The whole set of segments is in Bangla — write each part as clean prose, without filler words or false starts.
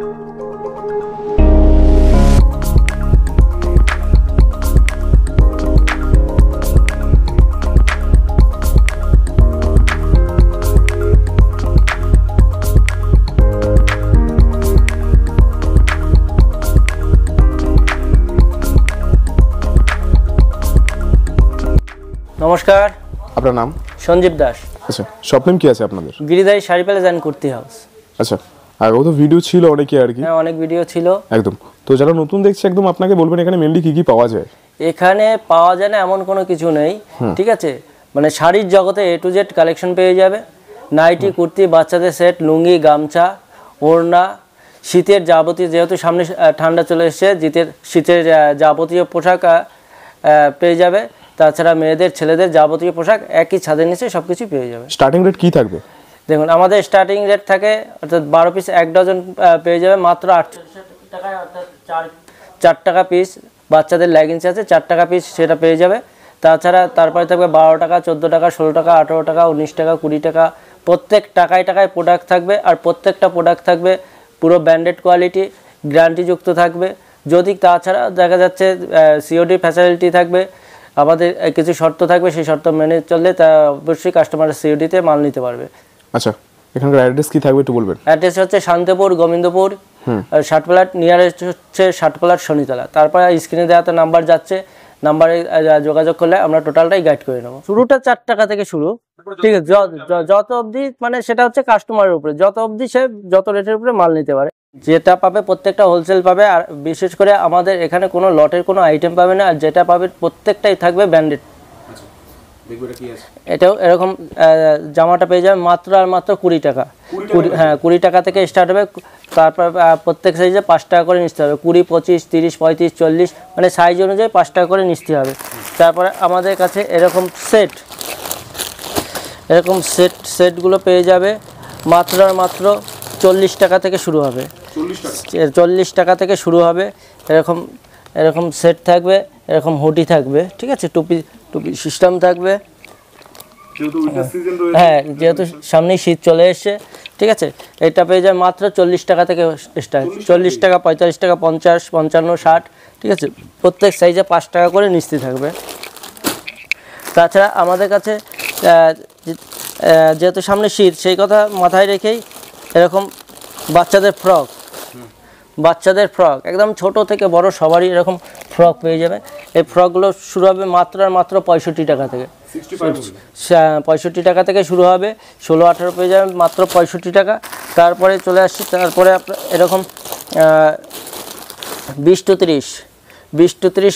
নমস্কার, আপনার নাম? সঞ্জীব দাস। আচ্ছা, শপ নেম কি আছে আপনাদের? গিরিদাই sari palace and kurti house. আচ্ছা, আগেও তো ভিডিও ছিল অনেকে আর কি। হ্যাঁ, অনেক ভিডিও ছিল একদম। তো যারা নতুন দেখছে একদম আপনাকে বলবেন এখানে মেনলি কি কি পাওয়া যায়? এখানে পাওয়া যায় না এমন কোনো কিছু নেই, ঠিক আছে। মানে শাড়ির জগতে A to Z কালেকশন পেয়ে যাবে। নাইটি, কুর্তি, বাচ্চাদের সেট, লুঙ্গি, গামছা, ওড়না, শীতের যাবতীয়, যেহেতু সামনে ঠান্ডা চলে এসছে, শীতের যাবতীয় পোশাক পেয়ে যাবে। তাছাড়া মেয়েদের, ছেলেদের যাবতীয় পোশাক একই ছাদের নিচে সব কিছু পেয়ে যাবে। স্টার্টিং রেট কি থাকবে? দেখুন, আমাদের স্টার্টিং রেট থাকে অর্থাৎ 12 পিস 1 ডজন পেয়ে যাবে মাত্র 8 টাকায়, অর্থাৎ 4 টাকা পিস। বাচ্চাদের লেগিংস আছে 4 টাকা পিস, সেটা পেয়ে যাবে। তাছাড়া তারপরে থাকবে 12 টাকা, 14 টাকা, 16 টাকা, 18 টাকা, 19 টাকা, 20 টাকা। প্রত্যেক টাকায় টাকায় প্রোডাক্ট থাকবে, আর প্রত্যেকটা প্রোডাক্ট থাকবে পুরো ব্র্যান্ডেড কোয়ালিটি, গ্যারান্টিযুক্ত থাকবে। যদি তাছাড়া দেখা যাচ্ছে সিওডি ফ্যাসিলিটি থাকবে, আমাদের কিছু শর্ত থাকবে, সেই শর্ত মেনে চললে তা অবশ্যই কাস্টমার সিওডিতে মাল নিতে পারবে। আচ্ছা, এখানকার অ্যাড্রেস কি থাকবে একটু বলবেন? অ্যাড্রেস হচ্ছে শান্তিপুর, গোবিন্দপুর, ষাটপ্লাট, নিয়ারেস্ট হচ্ছে ষাটপ্লাট শনিতলা। তারপরে স্ক্রিনে দেওয়াতে নাম্বার যাচ্ছে, নাম্বারে যোগাযোগ করলে আমরা টোটালটাই গাইড করে নেবো। শুরুটা 4 টাকা থেকে শুরু, ঠিক আছে। যত অবধি, মানে সেটা হচ্ছে কাস্টমারের উপরে, যত অবধি সে যত রেটের উপরে মাল নিতে পারে। যেটা পাবে প্রত্যেকটা হোলসেল পাবে, আর বিশেষ করে আমাদের এখানে কোনো লটের কোনো আইটেম পাবে না, আর যেটা পাবে প্রত্যেকটাই থাকবে ব্র্যান্ডেড। এটাও এরকম জামাটা পেয়ে যাবে মাত্র আর মাত্র 20 টাকা। 20 টাকা থেকে স্টার্ট হবে। তারপর প্রত্যেক সাইজে 5 টাকা করে নিতে হবে। 20, 25, 30, 35, 40, মানে সাইজ অনুযায়ী 5 টাকা করে নিতে হবে। তারপরে আমাদের কাছে এরকম সেটগুলো পেয়ে যাবে মাত্র আর মাত্র 40 টাকা থেকে শুরু হবে। 40 টাকা থেকে শুরু হবে। এরকম সেট থাকবে, এরকম হুডি থাকবে, ঠিক আছে। টুপি সিস্টেম থাকবে। হ্যাঁ, যেহেতু সামনেই শীত চলে এসছে, ঠিক আছে। এটা পেয়ে যায় মাত্র 40 টাকা থেকে স্টার্ট। 40 টাকা, 45 টাকা, 50, 55, 60, ঠিক আছে। প্রত্যেক সাইজে 5 টাকা করে নিস্তি থাকবে। তাছাড়া আমাদের কাছে যেহেতু সামনে শীত, সেই কথা মাথায় রেখেই এরকম বাচ্চাদের ফ্রক একদম ছোট থেকে বড় সবারই এরকম ফ্রক পেয়ে যাবে। এই ফ্রকগুলো শুরু হবে মাত্র আর মাত্র 65 টাকা থেকে। 65 টাকা থেকে শুরু হবে। 16-18 পেয়ে যাবে মাত্র 65 টাকা। তারপরে চলে আসছে, তারপরে আপনার এরকম 20 to 30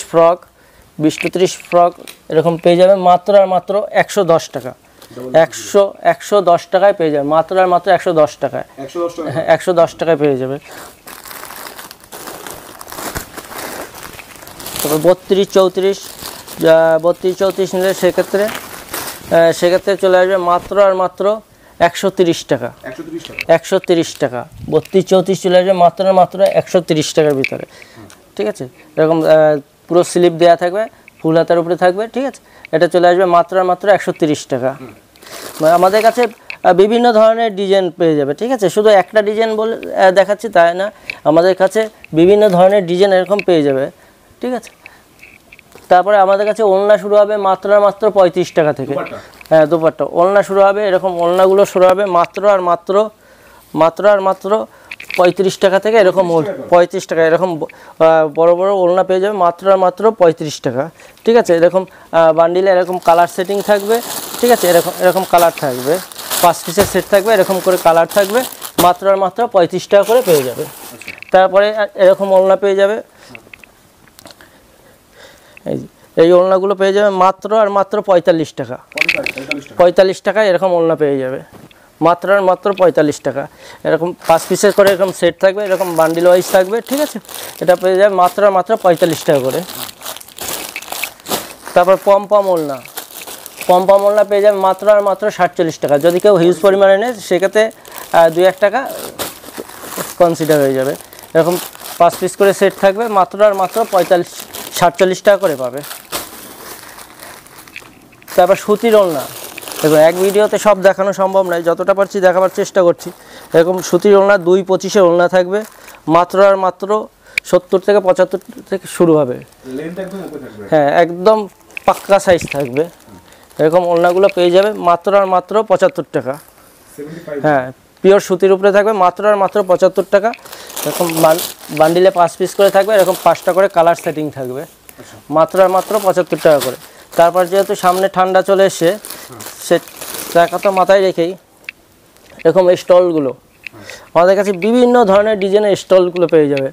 ফ্রক এরকম পেয়ে যাবে মাত্র আর মাত্র 110 টাকা। 110 টাকায় পেয়ে যাবে, মাত্র আর মাত্র 110 টাকায়। 110 টাকায় পেয়ে যাবে। তারপর 32-34 নিলে সেক্ষেত্রে চলে আসবে মাত্র আর মাত্র 130 টাকা। 130 টাকা। 32-34 চলে আসবে মাত্র আর মাত্র 130 টাকার ভিতরে, ঠিক আছে। এরকম পুরো স্লিপ দেওয়া থাকবে, ফুল হাতার উপরে থাকবে, ঠিক আছে। এটা চলে আসবে মাত্র আর মাত্র 130 টাকা। আমাদের কাছে বিভিন্ন ধরনের ডিজাইন পেয়ে যাবে, ঠিক আছে। শুধু একটা ডিজাইন বলে দেখাচ্ছি তাই না, আমাদের কাছে বিভিন্ন ধরনের ডিজাইন এরকম পেয়ে যাবে, ঠিক আছে। তারপরে আমাদের কাছে ওড়না শুরু হবে মাত্র আর মাত্র 35 টাকা থেকে। হ্যাঁ, দুপাট্টা ওড়না শুরু হবে। এরকম ওড়নাগুলো শুরু হবে মাত্র আর মাত্র 35 টাকা থেকে। এরকম 35 টাকা। এরকম বড় বড় ওড়না পেয়ে যাবে মাত্র আর মাত্র 35 টাকা, ঠিক আছে। এরকম বান্ডিলে এরকম কালার সেটিং থাকবে, ঠিক আছে। এরকম কালার থাকবে, 5 পিসের সেট থাকবে, এরকম করে কালার থাকবে, মাত্র আর মাত্র 35 টাকা করে পেয়ে যাবে। তারপরে এরকম ওড়না পেয়ে যাবে, এই ওড়নাগুলো পেয়ে যাবে মাত্র আর মাত্র 45 টাকা। 45 টাকায় এরকম ওড়না পেয়ে যাবে মাত্র আর মাত্র 45 টাকা। এরকম 5 পিসের করে এরকম সেট থাকবে, এরকম বান্ডিল ওয়াইজ থাকবে, ঠিক আছে। এটা পেয়ে যাবে মাত্র আর মাত্র 45 টাকা করে। তারপর পম ওড়না পেয়ে যাবে মাত্র আর মাত্র 47 টাকা। যদি কেউ হিউজ পরিমাণে নেয় সেক্ষেত্রে 2-1 টাকা কনসিডার হয়ে যাবে। এরকম 5 পিস করে সেট থাকবে, মাত্র আর মাত্র 47 টাকা করে পাবে। তারপর সুতির ওড়না, দেখুন এক ভিডিওতে সব দেখানো সম্ভব নয়, যতটা পারছি দেখাবার চেষ্টা করছি। এরকম সুতির ওড়না 2-25 ওড়না থাকবে, মাত্র আর মাত্র 70 থেকে 75 থেকে শুরু হবে। হ্যাঁ, একদম পাক্কা সাইজ থাকবে। এরকম ওড়নাগুলো পেয়ে যাবে মাত্র আর মাত্র 75 টাকা। হ্যাঁ, পিওর সুতির উপরে থাকবে মাত্র আর মাত্র 75 টাকা। এরকম বান্ডিলে 5 পিস করে থাকবে, এরকম 5টা করে কালার সেটিং থাকবে, মাত্র আর মাত্র 75 টাকা করে। তারপর যেহেতু সামনে ঠান্ডা চলে এসে, সে টাকা তো মাথায় রেখেই এরকম স্টলগুলো আমাদের কাছে বিভিন্ন ধরনের ডিজাইনের স্টলগুলো পেয়ে যাবে।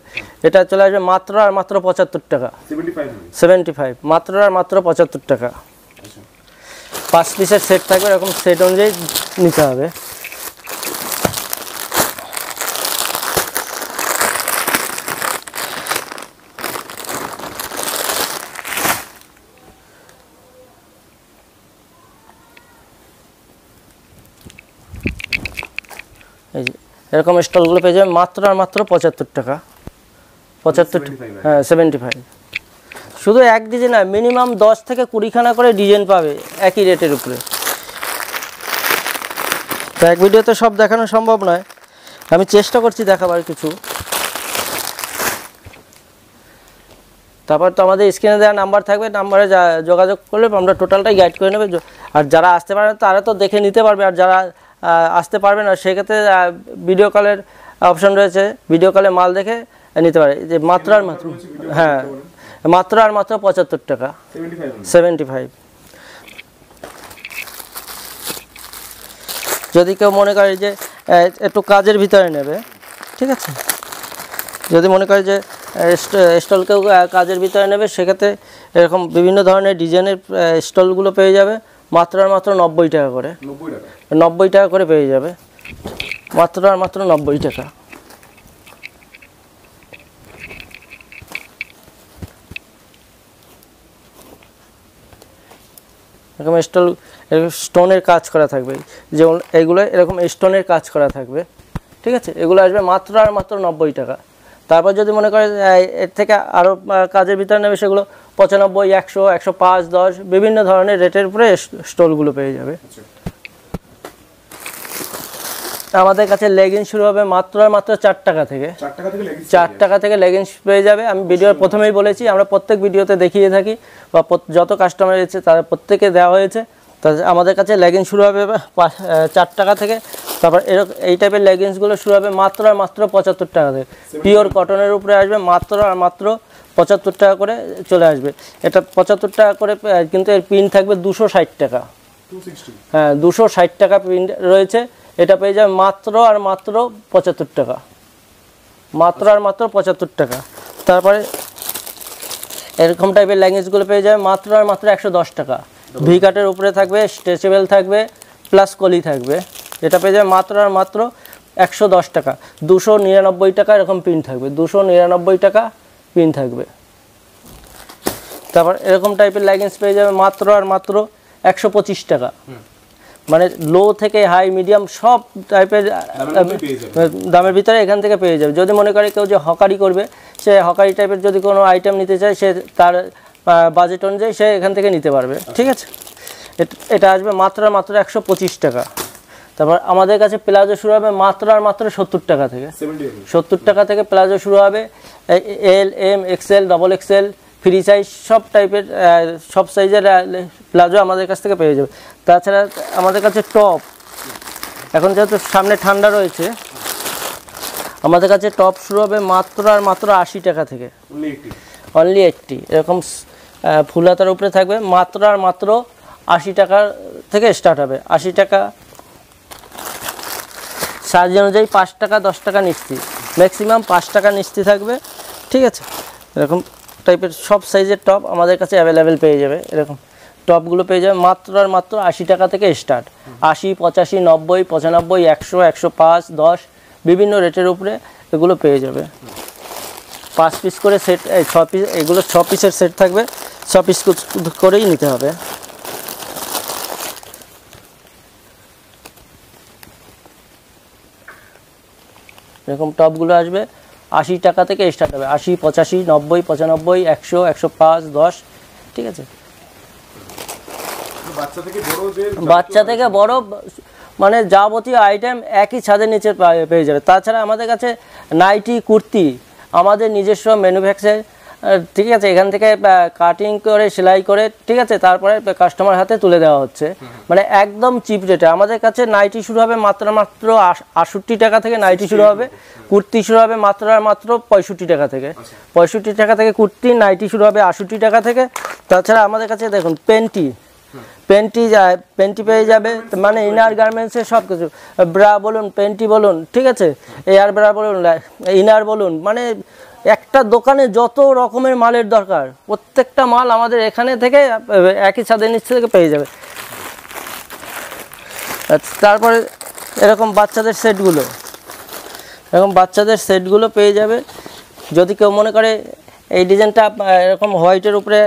এটা চলে আসবে মাত্র আর মাত্র 75 টাকা, 75, মাত্র আর মাত্র 75 টাকা। 5 পিসের সেট থাকবে, এরকম সেট অনুযায়ী নিতে হবে। এই যে এরকম স্টলগুলো পেয়ে যাবে মাত্র আর মাত্র 75 টাকা। 75, হ্যাঁ 75। শুধু এক ডিজাইন না, মিনিমাম 10 থেকে 20 খানা করে ডিজাইন পাবে একই রেটের উপরে। তো এক ভিডিওতে সব দেখানো সম্ভব নয়, আমি চেষ্টা করছি দেখাবার কিছু। তারপর তো আমাদের স্ক্রিনে দেওয়া নাম্বার থাকবে, নাম্বারে যোগাযোগ করলে আমরা টোটালটাই গাইড করে নেবে। আর যারা আসতে পারে না তারা তো দেখে নিতে পারবে, আর যারা আসতে পারবে না সেক্ষেত্রে ভিডিও কলের অপশন রয়েছে, ভিডিও কলে মাল দেখে নিতে পারে। যে মাত্র আর মাত্র, হ্যাঁ মাত্র আর মাত্র 75 টাকা, 75। যদি কেউ মনে করে যে একটু কাজের ভিতরে নেবে, ঠিক আছে, যদি মনে করে যে স্টলকেও কাজের ভিতরে নেবে, সেক্ষেত্রে এরকম বিভিন্ন ধরনের ডিজাইনের স্টলগুলো পেয়ে যাবে মাত্র আর মাত্র 90 টাকা করে। 90 টাকা করে পেয়ে যাবে, মাত্র আর মাত্র 90 টাকা। এরকম স্টোনের কাজ করা থাকবে, যেমন এইগুলো এরকম স্টোনের কাজ করা থাকবে, ঠিক আছে। এগুলো আসবে মাত্র আর মাত্র 90 টাকা। তারপর যদি মনে করে এর থেকে আরও কাজের ভিতরে নেবে, সেগুলো 95, 100, 105, 10 বিভিন্ন ধরনের রেটের উপরে স্টলগুলো পেয়ে যাবে। আমাদের কাছে লেগিংস শুরু হবে মাত্র আর মাত্র 4 টাকা থেকে। 4 টাকা থেকে লেগিংস পেয়ে যাবে। আমি ভিডিওর প্রথমেই বলেছি, আমরা প্রত্যেক ভিডিওতে দেখিয়ে থাকি, বা যত কাস্টমার এসেছে তাদের প্রত্যেকে দেওয়া হয়েছে। তা আমাদের কাছে লেগিংস শুরু হবে 4 টাকা থেকে। তারপর এই টাইপের লেগিংসগুলো শুরু হবে মাত্র আর মাত্র 75 টাকা থেকে। পিওর কটনের উপরে আসবে মাত্র আর মাত্র 75 টাকা করে চলে আসবে। এটা 75 টাকা করে, কিন্তু এর প্রিন্ট থাকবে 260 টাকা। হ্যাঁ, 260 টাকা প্রিন্ট রয়েছে। এটা পেয়ে যাবে মাত্র আর মাত্র 75 টাকা, মাত্র আর মাত্র 75 টাকা। তারপরে এরকম টাইপের লেগিংসগুলো পেয়ে যাবে মাত্র আর মাত্র 110 টাকা। ভি কাটের উপরে থাকবে, স্ট্রেচেবল থাকবে, প্লাস কলি থাকবে। এটা পেয়ে যাবে মাত্র আর মাত্র 110 টাকা। 299 টাকা এরকম প্রিন্ট থাকবে, 299 টাকা প্রিন্ট থাকবে। তারপর এরকম টাইপের লেগিংস পেয়ে যাবে মাত্র আর মাত্র 125 টাকা। মানে লো থেকে হাই মিডিয়াম সব টাইপের দামের ভিতরে এখান থেকে পেয়ে যাবে। যদি মনে করে কেউ যে হকারি করবে, সে হকারি টাইপের যদি কোনো আইটেম নিতে চায়, সে তার বাজেট অনুযায়ী সে এখান থেকে নিতে পারবে, ঠিক আছে। এটা আসবে মাত্র আর মাত্র 125 টাকা। তারপর আমাদের কাছে প্লাজো শুরু হবে মাত্র আর মাত্র 70 টাকা থেকে। 70 টাকা থেকে প্লাজো শুরু হবে। L, M, XL, double XL, free size সব টাইপের সব সাইজের প্লাজো আমাদের কাছ থেকে পেয়ে যাবে। তাছাড়া আমাদের কাছে টপ, এখন যেহেতু সামনে ঠান্ডা রয়েছে, আমাদের কাছে টপ শুরু হবে মাত্র আর মাত্র 80 টাকা থেকে। অনলি 80। এরকম ফুলাতার উপরে থাকবে, মাত্র আর মাত্র 80 টাকা থেকে স্টার্ট হবে। 80 টাকা। সাইজ অনুযায়ী 5 টাকা 10 টাকা নিচ্ছি, ম্যাক্সিমাম 5 টাকা নিচ্ছি থাকবে, ঠিক আছে। এরকম টাইপের সব সাইজের টপ আমাদের কাছে অ্যাভেলেবেল পেয়ে যাবে। এরকম টপগুলো পেয়ে যাবে মাত্র আর মাত্র 80 টাকা থেকে স্টার্ট। 80, 85, 90, 95, 100, 105, 10 বিভিন্ন রেটের উপরে এগুলো পেয়ে যাবে। 5 পিস করে সেট, 6 পিস, এগুলো 6 পিসের সেট থাকবে, 6 পিস করেই নিতে হবে। এরকম টপগুলো আসবে 80 টাকা থেকে স্টার্ট হবে। 80, 85, 90, 95, 100, 105, 10, ঠিক আছে। বাচ্চা থেকে বড় মানে যাবতীয় আইটেম একই ছাদের নিচে পেয়ে যাবে। তাছাড়া আমাদের কাছে নাইটি, কুর্তি আমাদের নিজস্ব ম্যানুফ্যাকচার, ঠিক আছে, এখান থেকে কাটিং করে সেলাই করে, ঠিক আছে, তারপরে কাস্টমার হাতে তুলে দেওয়া হচ্ছে, মানে একদম চিপ রেটে। আমাদের কাছে নাইটি শুরু হবে মাত্র 68 টাকা থেকে, নাইটি শুরু হবে। কুর্তি শুরু হবে মাত্র 65 টাকা থেকে, 65 টাকা থেকে কুর্তি। নাইটি শুরু হবে 68 টাকা থেকে। তাছাড়া আমাদের কাছে দেখুন পেন্টি পেয়ে যাবে, মানে ইনার গার্মেন্টসের সব কিছু, ব্রা বলুন, পেন্টি বলুন, ঠিক আছে, এয়ার ব্রা বলুন, ইনার বলুন, মানে একটা দোকানে যত রকমের মালের দরকার প্রত্যেকটা মাল আমাদের এখানে থেকে একই ছাদের নিচ থেকে পেয়ে যাবে। তারপরে এরকম বাচ্চাদের সেটগুলো পেয়ে যাবে। যদি কেউ মনে করে এই ডিজাইনটা এরকম হোয়াইটের উপরে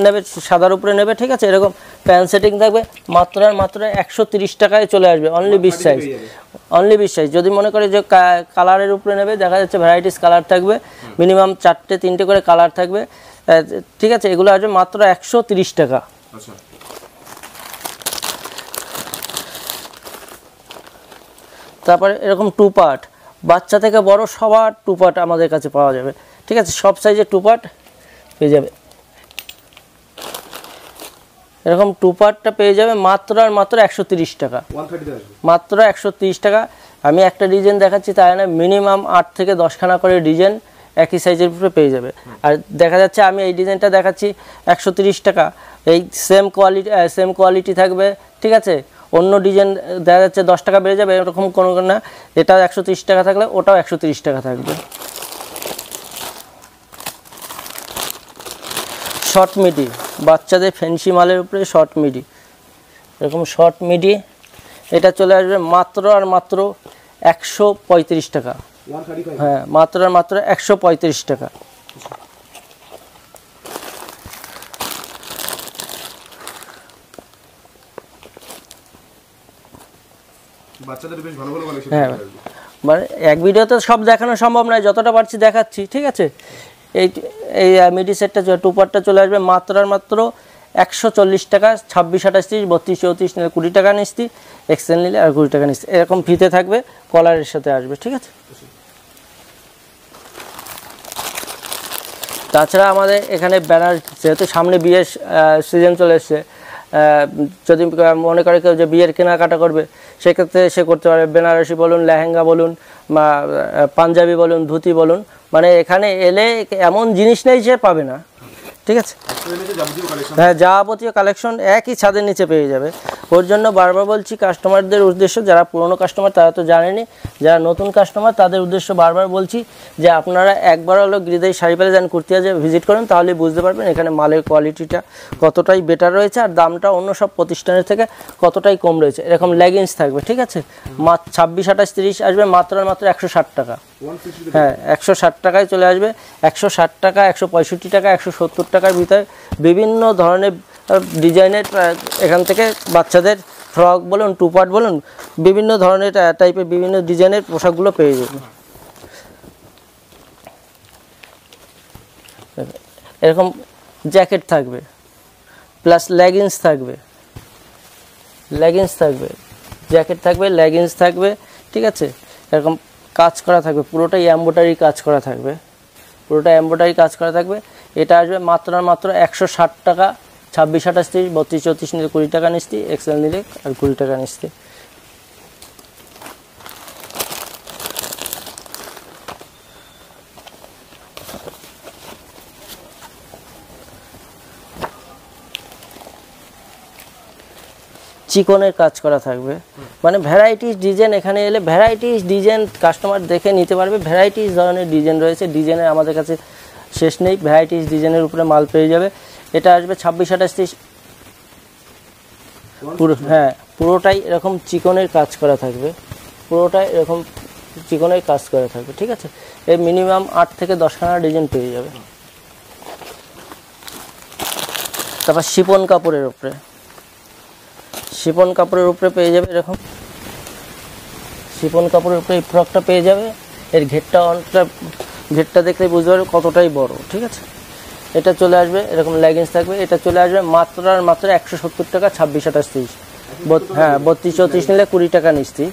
নেবে, সাদার উপরে নেবে, ঠিক আছে, এরকম প্যান্ট সেটিং থাকবে মাত্র 130 টাকায় চলে আসবে। Only 20 size. যদি মনে করে যে কালারের উপরে নেবে, দেখা যাচ্ছে ভ্যারাইটিস কালার থাকবে, মিনিমাম 4-3টে করে কালার থাকবে, ঠিক আছে, এগুলো আসবে মাত্র 130 টাকা। তারপরে এরকম 2 পার্ট, বাচ্চা থেকে বড় সবার 2 পার্ট আমাদের কাছে পাওয়া যাবে, ঠিক আছে, সব সাইজের 2 পার্ট পেয়ে যাবে। এরকম 2 পার্টটা পেয়ে যাবে মাত্র 130 টাকা, মাত্র 130 টাকা। আমি একটা ডিজাইন দেখাচ্ছি, তাই না, মিনিমাম 8 থেকে 10খানা করে ডিজাইন একই সাইজের উপরে পেয়ে যাবে। আর দেখা যাচ্ছে আমি এই ডিজাইনটা দেখাচ্ছি 130 টাকা, এই সেম কোয়ালিটি থাকবে, ঠিক আছে। অন্য ডিজাইন দেখা যাচ্ছে 10 টাকা বেড়ে যাবে, এরকম কোনো না, এটা 130 টাকা থাকলে ওটাও 130 টাকা থাকবে। শর্ট মিডি, বাচ্চাদের ফ্যান্সি মালের উপরে শর্ট মিডি, এরকম শর্ট মিডি, এটা চলে আসবে মাত্র 135 টাকা। হ্যাঁ, মাত্র 135 টাকা। হ্যাঁ, মানে এক ভিডিওতে সব দেখানো সম্ভব নয়, যতটা পারছি দেখাচ্ছি, ঠিক আছে। এই মিডি সেটটা 2 পার্টটা চলে আসবে মাত্র 140 টাকা। 26, 28, 32, 34 নিলে 20 টাকা নিস্তি, এক্সেল নিলে আর 20 টাকা নিস্তি, এরকম ফিতে থাকবে, কলারের সাথে আসবে, ঠিক আছে। তাছাড়া আমাদের এখানে ব্যানার, যেহেতু সামনে বিয়ের সিজন চলে এসছে, যদি মনে করে কেউ যে বিয়ের কেনাকাটা করবে, সেক্ষেত্রে সে করতে পারবে। বেনারসি বলুন, লেহেঙ্গা বলুন, পাঞ্জাবি বলুন, ধুতি বলুন, মানে এখানে এলে এমন জিনিস নেই সে পাবে না, ঠিক আছে। হ্যাঁ, যাবতীয় কালেকশন একই ছাদের নিচে পেয়ে যাবে। ওর জন্য বারবার বলছি কাস্টমারদের উদ্দেশ্য, যারা পুরনো কাস্টমার তারা তো জানেনি, যারা নতুন কাস্টমার তাদের উদ্দেশ্য বারবার বলছি যে আপনারা একবার হলো গিরিদেই শাড়ি পেলে যান, কুর্তি আছে ভিজিট করেন, তাহলে বুঝতে পারবেন এখানে মালের কোয়ালিটিটা কতটাই বেটার রয়েছে আর দামটা অন্য সব প্রতিষ্ঠানের থেকে কতটাই কম রয়েছে। এরকম লেগিংস থাকবে, ঠিক আছে, 26, 28, 30 আসবে মাত্র 160 টাকা। হ্যাঁ, 160 টাকায় চলে আসবে। 160 টাকা, 165 টাকা, 170 টাকার ভিতরে বিভিন্ন ধরনের ডিজাইনের এখান থেকে বাচ্চাদের ফ্রক বলুন, 2 পার্ট বলুন, বিভিন্ন ধরনের টাইপের বিভিন্ন ডিজাইনের পোশাকগুলো পেয়ে যাবে। এরকম জ্যাকেট থাকবে, প্লাস লেগিংস থাকবে, জ্যাকেট থাকবে, লেগিংস থাকবে, ঠিক আছে। এরকম কাজ করা থাকবে, পুরোটাই এমব্রয়ডারি কাজ করা থাকবে, এটা আসবে মাত্র 160 টাকা। 26, 28, 30, 32, 34 নিলে 20 টাকা নিস্তি, এক্সেল নিলে আর 20 টাকা নিস্তি। চিকনের কাজ করা থাকবে, মানে ভ্যারাইটিস ডিজাইন, এখানে এলে ভ্যারাইটিস ডিজাইন কাস্টমার দেখে নিতে পারবে। ভ্যারাইটিস ধরনের ডিজাইন রয়েছে, ডিজাইনের আমাদের কাছে শেষ নেই, ভ্যারাইটিস ডিজাইনের উপরে মাল পেয়ে যাবে। এটা আসবে 26, 28, 30, পুরো, হ্যাঁ, পুরোটাই এরকম চিকনের কাজ করা থাকবে, ঠিক আছে। এর মিনিমাম 8 থেকে 10খানা ডিজাইন পেয়ে যাবে। তারপর শিফন কাপড়ের উপরে পেয়ে যাবে, এরকম শিফন কাপড়ের উপরে এই ফ্রকটা পেয়ে যাবে। এর ঘেরটা দেখলে বুঝতে পারবে কতটাই বড়, ঠিক আছে। এটা চলে আসবে, এরকম লেগিংস থাকবে, এটা চলে আসবে মাত্র 170 টাকা। 26, 28, 30 হ্যাঁ 32-34 নিলে 20 টাকা নিস্তি।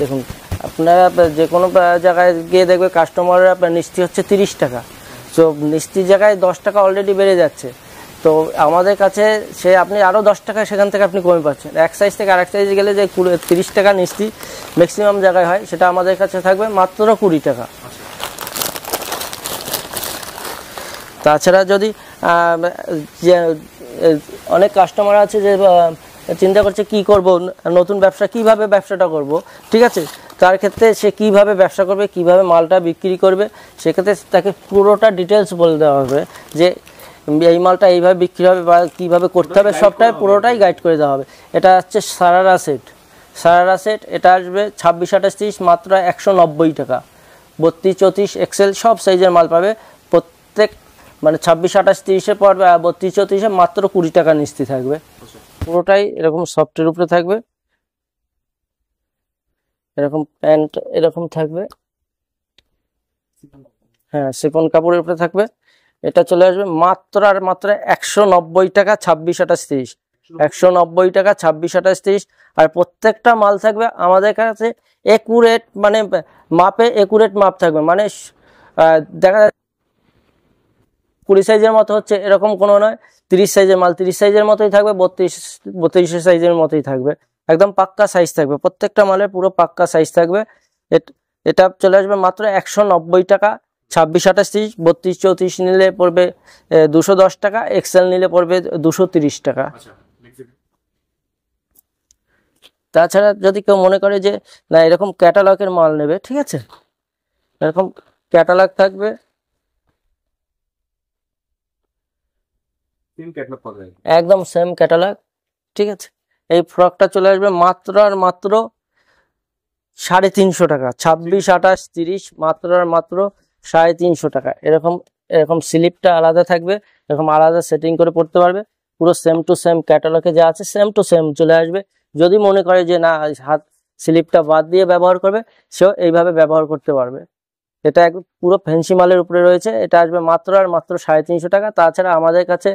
দেখুন আপনারা যে কোনো জায়গায় গিয়ে দেখবে কাস্টমাররা আপনার নিস্তি হচ্ছে 30 টাকা, তো নিস্তির জায়গায় 10 টাকা অলরেডি বেড়ে যাচ্ছে। তো আমাদের কাছে সে আপনি আরও 10 টাকা সেখান থেকে আপনি কমে পাচ্ছেন। এক সাইজ থেকে আরেক সাইজে গেলে যে 30 টাকা নিস্তি ম্যাক্সিমাম জায়গায় হয়, সেটা আমাদের কাছে থাকবে মাত্র 20 টাকা। তাছাড়া যদি যে অনেক কাস্টমার আছে যে চিন্তা করছে কি করব, নতুন ব্যবসা কিভাবে ব্যবসাটা করব, ঠিক আছে, তার ক্ষেত্রে সে কিভাবে ব্যবসা করবে, কিভাবে মালটা বিক্রি করবে, সেক্ষেত্রে তাকে পুরোটা ডিটেলস বলে দেওয়া হবে যে এই মালটা এইভাবে বিক্রি হবে বা কীভাবে করতে হবে, সবটাই পুরোটাই গাইড করে দেওয়া হবে। এটা হচ্ছে সারারা সেট, এটা আসবে 26-28-30 মাত্র 190 টাকা। 32-34 এক্সেল সব সাইজের মাল পাবে প্রত্যেক, মানে 26-28-30-এর পর 32-34-এ মাত্র 20 টাকা নিস্তি থাকবে। পুরোটাই এরকম সফটের উপরে থাকবে, এরকম প্যান্ট এরকম থাকবে, হ্যাঁ শিফন কাপড়ের উপরে থাকবে। এটা চলে আসবে মাত্র আর মাত্র 190 টাকা 26-28-30, 190 টাকা 26-28-30। আর প্রত্যেকটা মাল থাকবে আমাদের কাছে একুরেট, মানে মাপে একুরেট মাপ থাকবে, মানে দেখা 20 সাইজের মতো হচ্ছে এরকম কোনো নয়, 30 সাইজের মাল 30 সাইজের মতোই থাকবে, 32 সাইজের মতোই থাকবে, একদম পাক্কা সাইজ থাকবে, প্রত্যেকটা মালের পুরো পাক্কা সাইজ থাকবে। এটা চলে আসবে মাত্র 190 টাকা 26-28-30। 32-34 নিলে পড়বে 210 টাকা, এক্সেল নিলে পড়বে 230 টাকা। তাছাড়া যদি কেউ মনে করে যে না এরকম ক্যাটালগের মাল নেবে, ঠিক আছে, এরকম ক্যাটালগ থাকবে, একদম সেম ক্যাটালগ, ঠিক আছে। এই ফ্রকটা চলে আসবে মাত্র আর মাত্র 350 টাকা, 26-28-30 মাত্র আর মাত্র 350 টাকা। এরকম স্লিপটা আলাদা থাকবে, এরকম আলাদা সেটিং করে পড়তে পারবে, পুরো সেম টু সেম ক্যাটালগে যা আছে সেম টু সেম চলে আসবে। যদি মনে করে যে না হাত স্লিপটা বাদ দিয়ে ব্যবহার করবে, সেও এইভাবে ব্যবহার করতে পারবে। এটা পুরো ফ্যান্সি মালের উপরে রয়েছে, এটা আসবে মাত্র আর মাত্র 350 টাকা। তাছাড়া আমাদের কাছে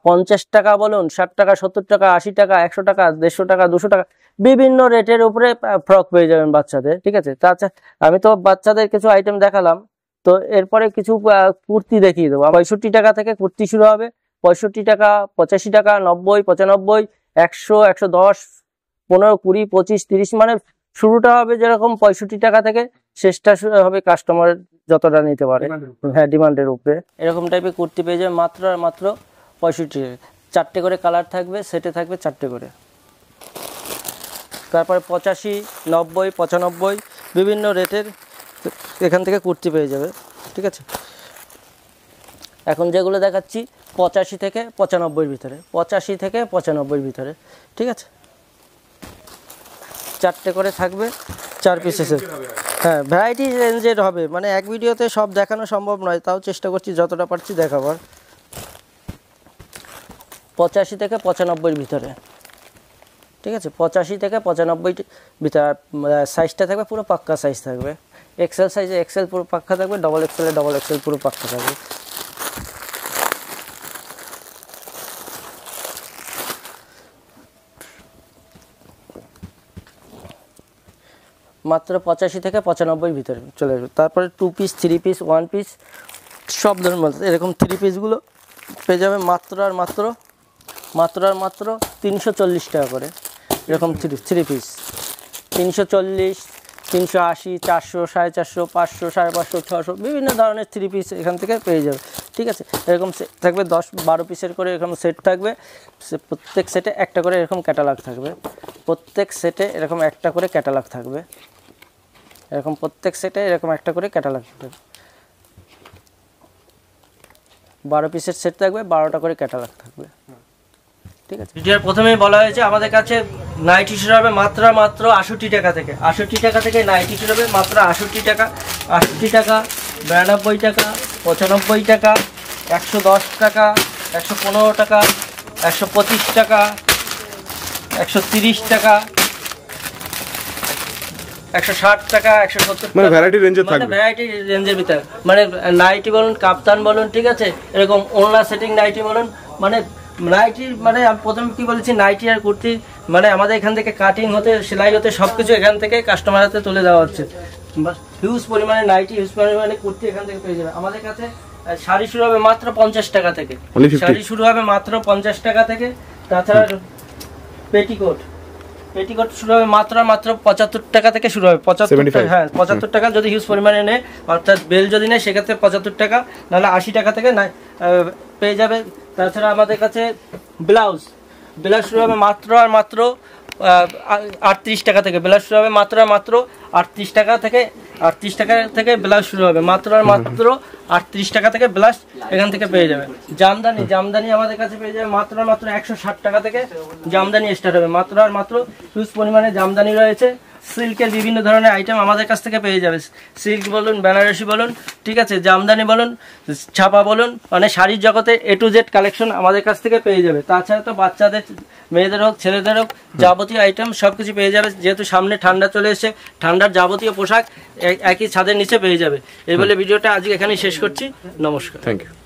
50 টাকা বলুন, 60 টাকা, 70 টাকা, 80 টাকা, 100 টাকা, 150 টাকা, 200 টাকা, বিভিন্ন রেটের উপরে ফ্রক পেয়ে যাবেন বাচ্চাদের, ঠিক আছে। তাছাড়া আমি তো বাচ্চাদের কিছু আইটেম দেখালাম, তো এরপরে কিছু কুর্তি দেখিয়ে দেবো। 65 টাকা থেকে কুর্তি শুরু হবে, 65 টাকা, 85 টাকা, 90, 95, 100, 110, 15, 20, 25, 30, মানে শুরুটা হবে যেরকম 65 টাকা থেকে, শেষটা হবে কাস্টমার যতটা নিতে পারে, হ্যাঁ ডিমান্ডের উপরে। এরকম টাইপের কুর্তি পেয়ে যাবে মাত্র আর মাত্র 65 টাকা। 4টে করে কালার থাকবে, সেটে থাকবে 4টে করে। তারপরে 85, 90, 95 বিভিন্ন রেটের এখান থেকে কুর্তি পেয়ে যাবে, ঠিক আছে। এখন যেগুলো দেখাচ্ছি 85 থেকে 95 ভিতরে, 85 থেকে 95 ভিতরে, ঠিক আছে। 4টে করে থাকবে, 4 পিসের, হ্যাঁ ভ্যারাইটি রেঞ্জের হবে, মানে এক ভিডিওতে সব দেখানো সম্ভব নয়, তাও চেষ্টা করছি যতটা পারছি দেখাবার। 85 থেকে 95 ভিতরে, ঠিক আছে, 85 থেকে 95 ভিতরে। সাইজটা থাকবে পুরো পাক্কা সাইজ থাকবে, এক্সেল সাইজে এক্সেল পুরো পাক্কা থাকবে, ডবল এক্সেলে ডবল এক্সেল পুরো পাক্কা থাকবে। মাত্র 85 থেকে 95 ভিতরে চলে আসবে। তারপরে 2 পিস, 3 পিস, 1 পিস সব ধরনের মাল, এরকম 3 পিসগুলো পেয়ে যাবে মাত্র আর মাত্র 340 টাকা করে। এরকম 3 পিস 340, 380, 400, 450, 500, 550, 600 বিভিন্ন ধরনের 3 পিস এখান থেকে পেয়ে যাবে, ঠিক আছে। এরকম থাকবে 10-12 পিসের করে এরকম সেট থাকবে, প্রত্যেক সেটে একটা করে এরকম ক্যাটালগ থাকবে, প্রত্যেক সেটে এরকম একটা করে ক্যাটালগ থাকবে, এরকম প্রত্যেক সেটে এরকম একটা করে ক্যাটালগ থাকবে। 12 পিসের সেট থাকবে, 12টা করে ক্যাটালগ থাকবে, ঠিক আছে। ভিডিওর প্রথমেই বলা হয়েছে আমাদের কাছে নাইটি শুরু হবে মাত্র 68 টাকা থেকে, 68 টাকা থেকে নাইটি শুরু হবে মাত্র 68 টাকা, 68 টাকা, 92 টাকা, 95 টাকা, 110 টাকা, 115 টাকা, 125 টাকা, 130 টাকা, 160 টাকা, 170 মানে ভ্যারাইটি রেঞ্জে থাকবে, ভ্যারাইটি রেঞ্জের ভিতরে, মানে নাইটি বলুন, কাপ্তান বলুন, ঠিক আছে, এরকম ওড়না সেটিং নাইটি বলুন, মানে নাইটির মানে আমি প্রথমে কি বলেছি, নাইটি আর কুর্তি মানে আমাদের এখান থেকে কাটিং হতে সেলাই হতে সবকিছু এখান থেকে কাস্টমার হাতে তুলে দেওয়া হচ্ছে। হিউজ পরিমাণে নাইটি, হিউজ পরিমাণে কুর্তি এখান থেকে পেয়ে যাবে আমাদের কাছে। শাড়ি শুরু হবে মাত্র 50 টাকা থেকে, শাড়ি শুরু হবে মাত্র 50 টাকা থেকে। তাছাড়া পেটিকোট শুরু হবে মাত্র 75 টাকা থেকে শুরু হবে। 75 টাকা, হ্যাঁ 75 টাকা যদি হিউজ পরিমাণে নেয়, অর্থাৎ বেল যদি নেয় সেক্ষেত্রে 75 টাকা, নাহলে 80 টাকা থেকে পেয়ে যাবে। তাছাড়া আমাদের কাছে ব্লাউজ শুরু হবে মাত্র 38 টাকা থেকে। ব্লাউজ শুরু হবে মাত্র 38 টাকা থেকে। 38 টাকা থেকে ব্লাউজ শুরু হবে মাত্র 38 টাকা থেকে ব্লাউজ এখান থেকে পেয়ে যাবে। জামদানি আমাদের কাছে পেয়ে যাবে মাত্র 160 টাকা থেকে জামদানি স্টার্ট হবে। মাত্র হিউজ পরিমাণে জামদানি রয়েছে। সিল্কের বিভিন্ন ধরনের আইটেম আমাদের কাছ থেকে পেয়ে যাবে। সিল্ক বলুন, বেনারসি বলুন, ঠিক আছে, জামদানি বলুন, ছাপা বলুন, মানে শাড়ির জগতে A to Z কালেকশন আমাদের কাছ থেকে পেয়ে যাবে। তাছাড়া তো বাচ্চাদের, মেয়েদের হোক ছেলেদের হোক, যাবতীয় আইটেম সবকিছু পেয়ে যাবে। যেহেতু সামনে ঠান্ডা চলে এসেছে, ঠান্ডার যাবতীয় পোশাক একই ছাদের নিচে পেয়ে যাবে। এই বলে ভিডিওটা আজকে এখানেই শেষ করছি। নমস্কার, থ্যাংক ইউ।